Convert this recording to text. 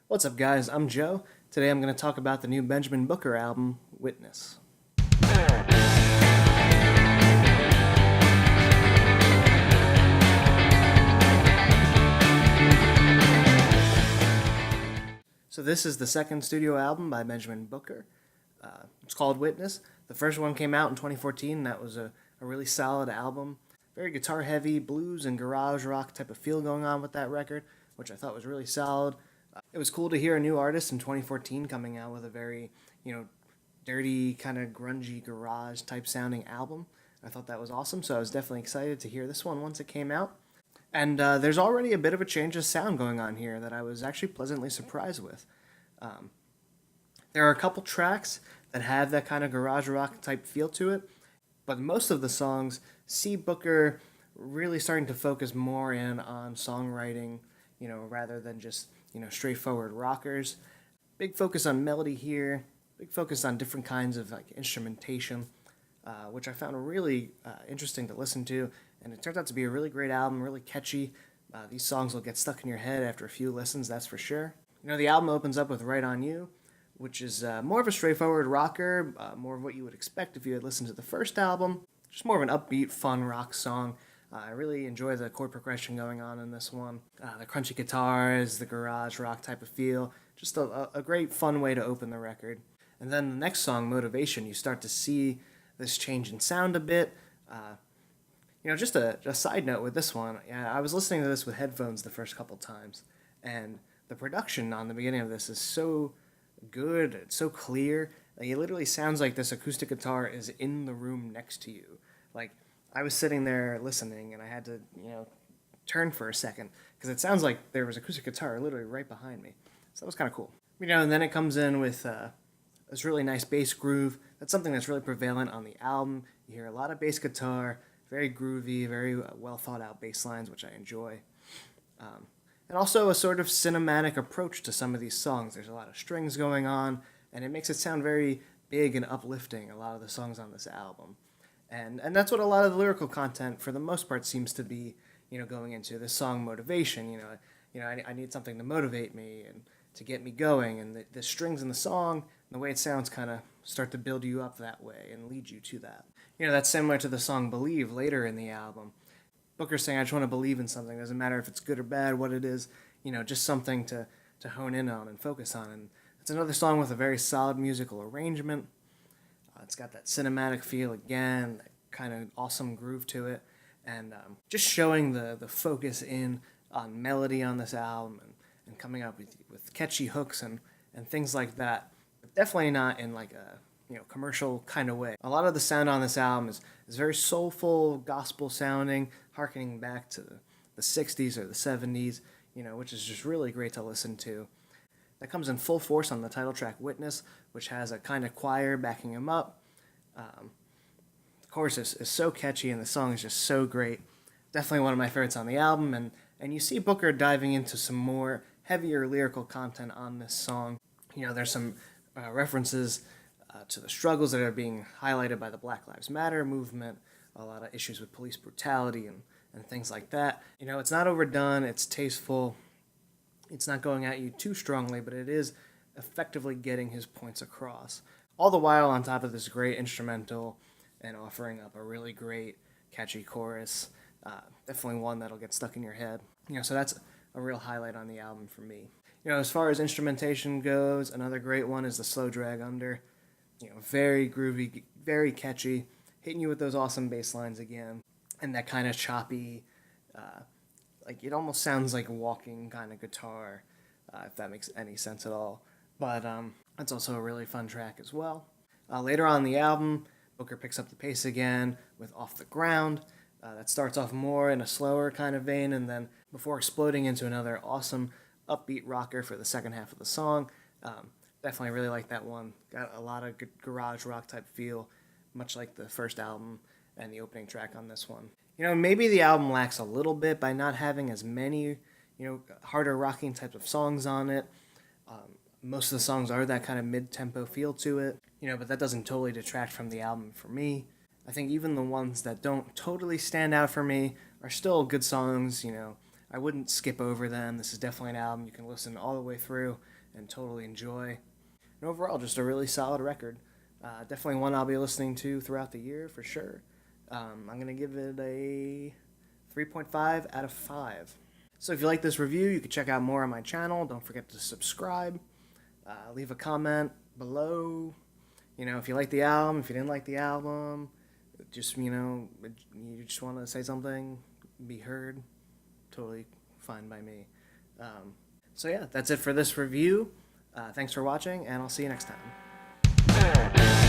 What's up, guys? I'm Joe. Today I'm going to talk about the new Benjamin Booker album, Witness. So this is the second studio album by Benjamin Booker. It's called Witness. The first one came out in 2014, and that was a really solid album. Very guitar heavy, blues and garage rock type of feel going on with that record, which I thought was really solid. It was cool to hear a new artist in 2014 coming out with a very, dirty, kind of grungy garage type sounding album. I thought that was awesome, so I was definitely excited to hear this one once it came out. And there's already a bit of a change of sound going on here that I was actually pleasantly surprised with. Um, there are a couple tracks that have that kind of garage rock type feel to it, but most of the songs see Booker really starting to focus more in on songwriting, rather than just, straightforward rockers. Big focus on melody here, big focus on different kinds of like instrumentation, which I found really interesting to listen to, and it turns out to be a really great album, really catchy. These songs will get stuck in your head after a few listens, that's for sure. The album opens up with Right On You, which is more of a straightforward rocker, more of what you would expect if you had listened to the first album. Just more of an upbeat, fun rock song. I really enjoy the chord progression going on in this one. The crunchy guitars, the garage rock type of feel. Just a great, fun way to open the record. And then the next song, Motivation, you start to see this change in sound a bit. Just a side note with this one, I was listening to this with headphones the first couple times, and the production on the beginning of this is so good, it's so clear. Like, it literally sounds like this acoustic guitar is in the room next to you. Like, I was sitting there listening, and I had to, turn for a second, because it sounds like there was acoustic guitar literally right behind me. So that was kind of cool. And then it comes in with this really nice bass groove. That's something that's really prevalent on the album. You hear a lot of bass guitar, very groovy, very well thought out bass lines, which I enjoy. And also a sort of cinematic approach to some of these songs. There's a lot of strings going on, and it makes it sound very big and uplifting, a lot of the songs on this album. And that's what a lot of the lyrical content, for the most part, seems to be, going into this song Motivation. I need something to motivate me and to get me going, and the strings in the song, and the way it sounds kind of start to build you up that way and lead you to that. That's similar to the song Believe later in the album. Booker's saying, I just want to believe in something. It doesn't matter if it's good or bad, what it is, just something to hone in on and focus on. And it's another song with a very solid musical arrangement. It's got that cinematic feel again, that kind of awesome groove to it. And just showing the focus in on melody on this album and coming up with catchy hooks and things like that. But definitely not in like a commercial kind of way. A lot of the sound on this album is very soulful, gospel sounding, harkening back to the 60s or the 70s, which is just really great to listen to. That comes in full force on the title track Witness, which has a kind of choir backing him up. The chorus is so catchy and the song is just so great. Definitely one of my favorites on the album, and you see Booker diving into some more heavier lyrical content on this song. There's some references to the struggles that are being highlighted by the Black Lives Matter movement, a lot of issues with police brutality and things like that. It's not overdone, it's tasteful, it's not going at you too strongly, but it is effectively getting his points across. All the while on top of this great instrumental and offering up a really great, catchy chorus. Definitely one that'll get stuck in your head. So that's a real highlight on the album for me. As far as instrumentation goes, another great one is the slow drag under. Very groovy, very catchy, hitting you with those awesome bass lines again, and that kind of choppy, like it almost sounds like a walking kind of guitar, if that makes any sense at all. But that's also a really fun track as well. Later on in the album, Booker picks up the pace again with Off the Ground. That starts off more in a slower kind of vein, and then before exploding into another awesome upbeat rocker for the second half of the song. Definitely really like that one. Got a lot of good garage rock type feel, much like the first album and the opening track on this one. Maybe the album lacks a little bit by not having as many, harder rocking types of songs on it. Most of the songs are that kind of mid-tempo feel to it, but that doesn't totally detract from the album for me. I think even the ones that don't totally stand out for me are still good songs, I wouldn't skip over them. This is definitely an album you can listen all the way through and totally enjoy. And overall, just a really solid record. Definitely one I'll be listening to throughout the year for sure. I'm going to give it a 3.5 out of 5. So if you like this review, you can check out more on my channel. Don't forget to subscribe. Leave a comment below. You know, if you like the album, if you didn't like the album, just, you just want to say something, be heard, totally fine by me. So yeah, that's it for this review. Thanks for watching, and I'll see you next time.